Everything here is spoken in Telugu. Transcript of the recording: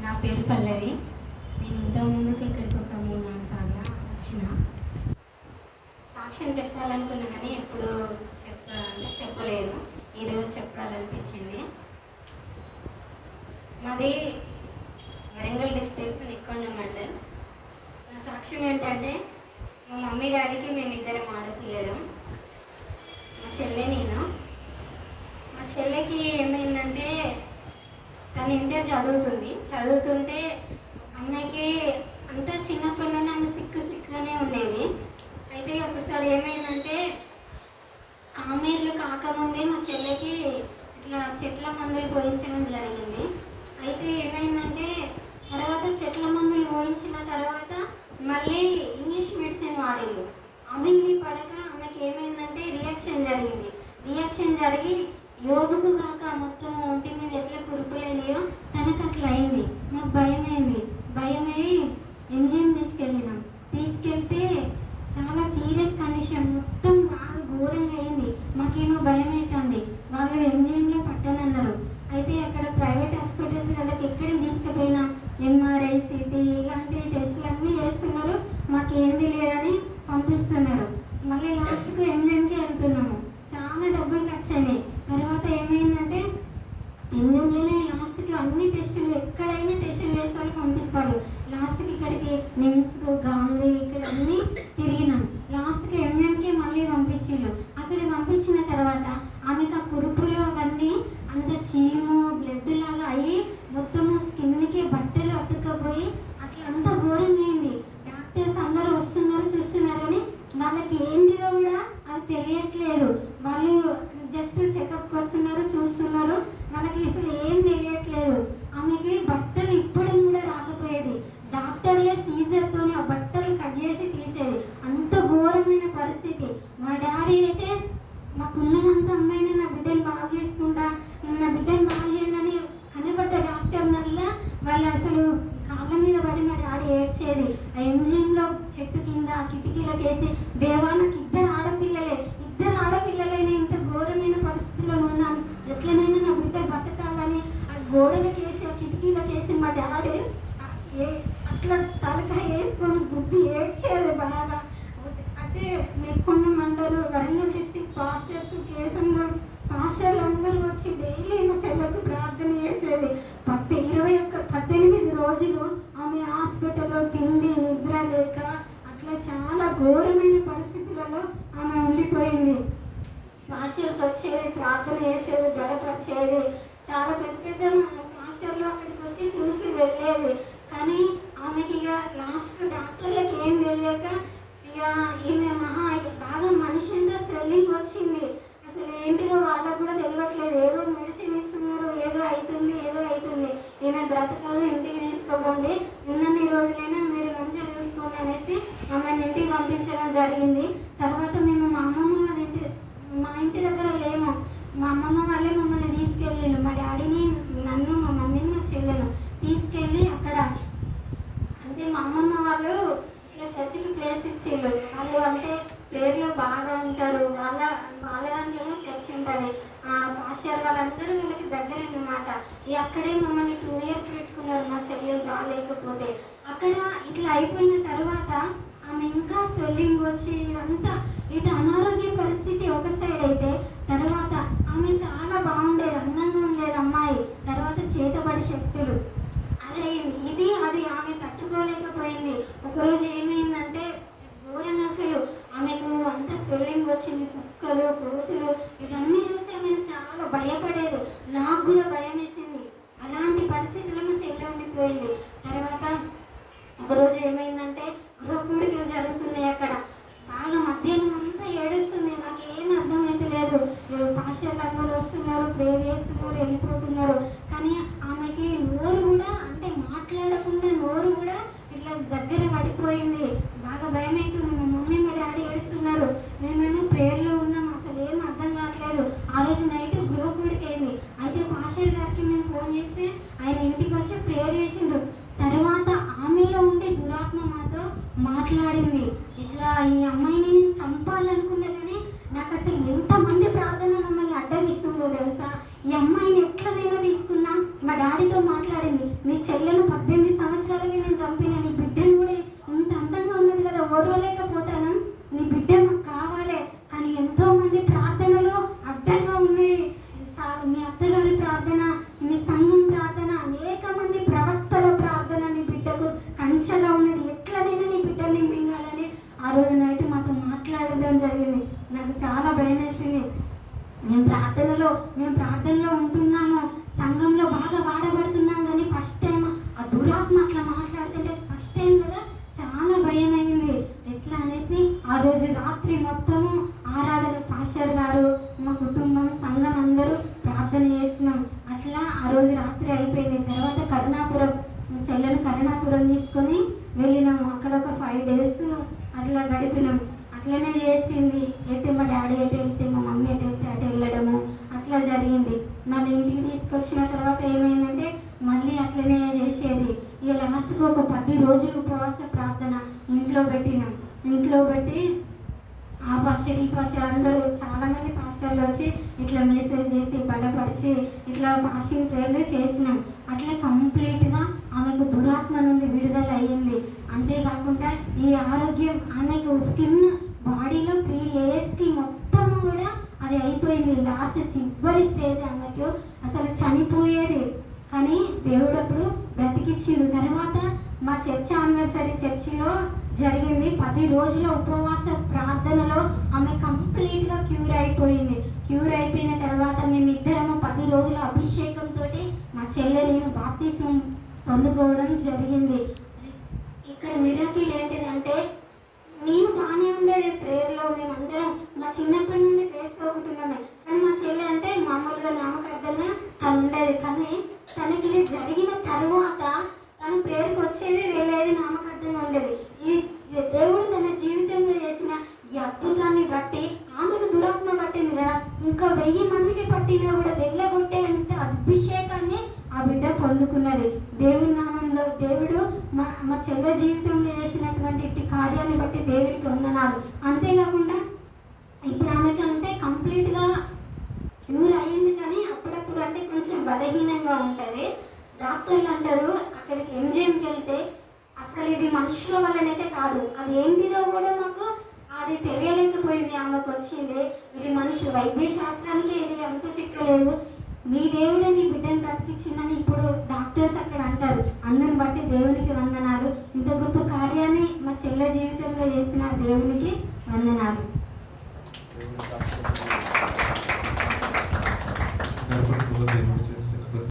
నా పేరు పల్లవి. నేను ఇంతకుముందుకు ఇక్కడికి ఒక 3-4 సార్లు వచ్చిన సాక్ష్యం చెప్పాలనుకున్నా కానీ ఎప్పుడు చెప్పలేదు. ఈరోజు చెప్పాలనిపించింది. మాది వరంగల్ డిస్ట్రిక్ట్ నిక్కొండ మండల్. నా సాక్ష్యం ఏంటంటే, మా మమ్మీ డాడీకి మేమిద్దరం ఆడపిల్లలు. మా చెల్లె నేను. మా చెల్లెకి ఏమైందంటే, తను ఇంటర్ చదువుతుంటే అమ్మాయికి అంతా చిన్నప్పటి నుండి ఆమె సిక్కుగానే ఉండేది. అయితే ఒకసారి ఏమైందంటే, కామేర్లు కాకముందే మా చెల్లెకి ఇట్లా చెట్ల మందులు పోయించడం జరిగింది. అయితే ఏమైందంటే, తర్వాత చెట్ల మందులు పోయించిన తర్వాత మళ్ళీ ఇంగ్లీష్ మెడిసిన్ వాడిండు. అవి ఇవి పడక ఆమెకి ఏమైందంటే రియాక్షన్ జరిగి యోగుకు కాక మొత్తం ఒంటి మీద ఎట్లా కురుపులేనియో తనకు అట్లా అయింది. మాకు భయమై ఎంజిఎం తీసుకెళ్తే చాలా సీరియస్ కండిషన్, మొత్తం బాగా ఘోరంగా అయింది. మాకేమో భయం అవుతుంది. వాళ్ళు ఎంజిఎంలో పట్టనన్నారు. అయితే అక్కడ ప్రైవేట్ హాస్పిటల్స్ వాళ్ళకి ఎక్కడికి తీసుకుపోయినా ఎంఆర్ఐ, సిటీ ఇలాంటి టెస్టులు అన్నీ చేస్తున్నారు. మాకేంది లేదని పంపిస్తున్నారు. మళ్ళీ లాస్ట్కు ఎంజిఎంకి వెళ్తున్నాము. చాలా డబ్బులు ఖర్చు అయినాయి. తర్వాత ఏమైందంటే, ఎంజిఎంలోనే లాస్ట్కి అన్ని టెస్టులు, ఎక్కడైనా టెస్టులు చేస్తారు, పంపిస్తారు. లాస్ట్కి ఇక్కడికి నిమ్స్కు, గాంధీ ఇక్కడ అన్నీ తిరిగినాం. లాస్ట్కి ఎంజిఎంకి మళ్ళీ పంపించిండు. అక్కడ పంపించిన తర్వాత ఆమెకు ఆ కురుపులు అవన్నీ అంత చీము బ్లడ్ లాగా అయ్యి మొత్తము స్కిన్కి బట్టలు అతుక్కపోయి అట్లా అంతా ఘోరంగా అయింది. డాక్టర్స్ అందరూ వస్తున్నారు, చూస్తున్నారు, కానీ వాళ్ళకి ఏంటిదో కూడా అది తెలియట్లేదు. వాళ్ళు జస్ట్ చెకప్కి వస్తున్నారు, చూస్తున్నారు, మనకి అసలు ఏం తెలియట్లేదు. ఆమెకి బట్టలు ఇప్పడం కూడా రాకపోయేది. డాక్టర్లే సీజర్తో ఆ బట్టలు కట్ చేసి తీసేది. అంత ఘోరమైన పరిస్థితి. మా డాడీ అయితే, మాకున్నదంతా అమ్మాయిని నా బిడ్డను బాగా చేసుకుంటా, నా బిడ్డను బాగా చేయాలని కనబడ్డ డాక్టర్ వల్ల వాళ్ళు అసలు కాళ్ళ మీద పడి మా డాడీ ఏడ్చేది. ఆ ఎంజిఎంలో చెట్టు కింద కిటికీలకు వేసి, దేవా నాకు ఇద్దరు ఆడపిల్లలైనా ఇంత ఘోరమైన పరిస్థితుల్లో ఉన్నాను, ఎట్లనైనా నా బిడ్డ బతకాలని ఆ గోడలకు వేసి ఆ కిటికీలకు వేసి మా డాడీ అట్లా తలకాయ వేసుకొని గుద్ది ఏడ్చేది బాగా. అయితే నెక్కొండ మండలు వరంగల్ డిస్ట్రిక్ట్ పాస్టర్స్, కేసంగం పాస్టర్లు అందరూ వచ్చి డైలీ మా చెల్లెకు ప్రార్థన చేసేది. 18 రోజులు ఆమె హాస్పిటల్లో తిండి నిద్ర లేక అట్లా చాలా ఘోరమైన పరిస్థితులలో ఆమె ఉండిపోయింది. పాస్టర్స్ వచ్చేది, ప్రార్థన చేసేది, బలపరిచేది. చాలా పెద్ద పాస్టర్లు అక్కడికి వచ్చి చూసి వెళ్ళేది. కానీ ఆమెకి ఇక లాస్ట్ డాక్టర్లకు ఏం తెలియక ఇక ఈమె బాగా మనిషి అంతా స్వెల్లింగ్ వచ్చింది. అసలు ఏంటిదో వాళ్ళకు కూడా తెలియట్లేదు. ఏదో మెడిసిన్ ఇస్తున్నారు, ఏదో అవుతుంది. ఈమె బ్రతకదు, ఇంటికి తీసుకోకండి, ఉన్నన్ని రోజులైనా మీరు మంచిగా చూసుకోండి అనేసి ఆమెను ఇంటికి పంపించడం జరిగింది. తర్వాత మేము మా ఇంటి దగ్గర లేము. మా అమ్మమ్మ వాళ్ళే మమ్మల్ని తీసుకెళ్ళిళ్ళు. మా డాడీని, నన్ను, మా మమ్మీని, మా చెల్లెను తీసుకెళ్ళి అక్కడ అంటే మా అమ్మమ్మ వాళ్ళు ఇట్లా చర్చికి ప్లేస్ ఇచ్చిళ్ళు. వాళ్ళు అంటే ప్రేయర్లో బాగా ఉంటారు. వాళ్ళ దాంట్లోనే చర్చ్ ఉంటుంది. పాస్టర్ వాళ్ళందరూ వీళ్ళకి దగ్గర అన్నమాట. అక్కడే మమ్మల్ని 2 years పెట్టుకున్నారు. మా చెల్లెలు బాగాలేకపోతే అక్కడ ఇట్లా అయిపోయిన తర్వాత ఆమె ఇంకా స్వెల్లింగ్ వచ్చి ఇదంతా ఇటు అనారోగ్య పరిస్థితి ఒక సైడ్ అయితే, తర్వాత ఆమె చాలా బాగుండేది, అందంగా ఉండేది అమ్మాయి. తర్వాత చేతబడి శక్తులు అది ఆమె తట్టుకోలేకపోయింది. ఒకరోజు ఏమైందంటే, ఘోరంగా అసలు ఆమెకు అంత స్వెల్లింగ్ వచ్చింది. కుక్కలు, కోతులు ఇవన్నీ చూసి ఆమెను చాలా భయపడేది. నాకు కూడా భయం వేసింది. అలాంటి పరిస్థితుల్లో మా చెల్లె ఉండిపోయింది. తర్వాత ఒకరోజు ఏమైందంటే, గృహకూడికలు జరుగుతున్నాయి అక్కడ. బాగా మధ్యాహ్నం అంతా ఏడుస్తుంది. నాకు ఏం అర్థమైతే లేదు. పాస్టర్లు అందరూ వస్తున్నారు, ప్రేయర్ చేస్తున్నారు, వెళ్ళిపోతున్నారు. కానీ ఆమెకి నోరు కూడా అంటే మాట్లాడకుండా నోరు కూడా ఇట్లా దగ్గర పడిపోయింది. బాగా భయం అవుతుంది. మా మమ్మీ, మా డాడీ ఏడుస్తున్నారు. మేమేమో ప్రేయర్లో ఉన్నాం. అసలు ఏం అర్థం కావట్లేదు. ఆ రోజు నైట్ గృహకూడిక అయింది. అయితే పాస్టర్ గారికి మేము ఫోన్ చేస్తే ఆయన ఇంటికి వచ్చి ప్రేయర్ చేసిండు. తర్వాత ఆమెలో ఉండే దురాత్మ మాతో మాట్లాడింది. ఇట్లా ఈ అమ్మాయిని నేను చంపాలనుకున్నా, కానీ నాకు అసలు ఎంతమంది ప్రార్థన మమ్మల్ని అడ్డగిస్తుందో తెలుసా. ఈ అమ్మాయిని ఎట్లా నేను తీసుకున్నా, మా డాడీతో మాట్లాడింది, నీ చెల్లెలు మేము ప్రార్థనలో ఉంటున్నాము, సంఘంలో బాగా వాడబడుతున్నాం, కానీ ఫస్ట్ టైం ఆ దురాత్మ అట్లా మాట్లాడుతుంటే ఫస్ట్ టైం కదా చాలా భయం అయింది. ఎట్లా అనేసి ఆ రోజు రాత్రి మొత్తము ఆరాధన, పాస్టర్ గారు, మా కుటుంబం, సంఘం అందరూ ప్రార్థన చేస్తున్నాం. అట్లా ఆ రోజు రాత్రి అయిపోయింది. తర్వాత కరుణాపురం, చెల్లెని కరుణాపురం తీసుకొని వెళ్ళినాము. అక్కడ ఒక 5 days అట్లా గడిపినాం. అట్లనే చేసింది. ఎటు మా డాడీ ఎటు వెళ్తే మా మమ్మీ ఎటు వెళ్తే అటు వెళ్ళడము అట్లా జరిగింది. మళ్ళీ ఇంటికి తీసుకొచ్చిన తర్వాత ఏమైందంటే మళ్ళీ అట్లనే చేసేది. ఇక లాస్ట్కు ఒక 10 రోజులు ఉపవాస ప్రార్థన ఇంట్లో పెట్టినాం. ఇంట్లో పెట్టి ఆ పాస్టర్, ఈ పాస్టర్ అందరూ చాలామంది పాస్టర్లు వచ్చి ఇట్లా మెసేజ్ చేసి బలపరిచి ఇట్లా ఫాస్టింగ్ ప్రేయర్లు చేసినాం. అట్లా కంప్లీట్గా ఆమెకు దురాత్మ నుండి విడుదల అయ్యింది. అంతేకాకుండా ఈ ఆరోగ్యం, ఆమెకు స్కిన్ బాడీలో 3 layers మొత్తం కూడా అది అయిపోయింది. లాస్ట్ చివరి స్టేజ్ ఆమెకు అసలు చనిపోయేది, కానీ దేవుడు అప్పుడు బ్రతికిచ్చిండు. తర్వాత మా చర్చ్ యానివర్సరీ చర్చిలో జరిగింది. 10 రోజుల ఉపవాస ప్రార్థనలో ఆమె కంప్లీట్గా క్యూర్ అయిపోయింది. క్యూర్ అయిపోయిన తర్వాత మేమిద్దరము 10 రోజుల అభిషేకంతో మా చెల్లె నేను బాప్తిస్మం పొందుకోవడం జరిగింది. ఇక్కడ మిరాకిల్ ఏంటిదంటే నేను బాగానే ఉండేది ప్రేయర్లో, మేమందరం మా చిన్నప్పటి నుండి వేసుకోకుంటున్నామే, కానీ మా చెల్లె అంటే మామూలుగా నామకార్థంగా తను ఉండేది. కానీ తనకి ఇది జరిగిన తర్వాత తను ప్రేయర్కి వచ్చేది, వెళ్ళేది, నామకార్థంగా ఉండేది. ఈ దేవుడు తన జీవితంలో చేసిన ఈ అద్భుతాన్ని బట్టి ఆమెకు దురాత్మ పట్టింది కదా, ఇంకా 1000 మందికి పట్టినా కూడా వెళ్ళగొట్టే అంటే అభిషేకాన్ని ఆ బిడ్డ పొందుకున్నది. దేవుని నామంలో దేవుడు మా చెల్లె జీవితంలో చేసినటువంటి ఇట్టి కార్యాన్ని బట్టి దేవుడికి వందనాలు. అంతేకాకుండా ఇప్పుడు ఆమెకి అంటే కంప్లీట్గా క్యూర్ అయ్యింది, కానీ అప్పుడప్పుడు అంటే కొంచెం బలహీనంగా ఉంటుంది. డాక్టర్లు అంటారు అక్కడికి ఎంజిఎంకి వెళ్తే అసలు ఇది మనుషుల వల్లనైతే కాదు, అది ఏంటిదో కూడా మాకు అది తెలియలేకపోయింది. ఆమెకు వచ్చింది ఇది మనుషులు వైద్య శాస్త్రానికి ఇది అంత చిక్కలేదు. మీ దేవుడే నీ బిడ్డను బ్రతికిచ్చిందని ఇప్పుడు డాక్టర్స్ అక్కడ అంటారు. అందుని బట్టి దేవునికి వందనాలు. ఇంత గొప్ప కార్యాన్ని మా చెల్లె జీవితంలో చేసిన దేవునికి వందనాలు.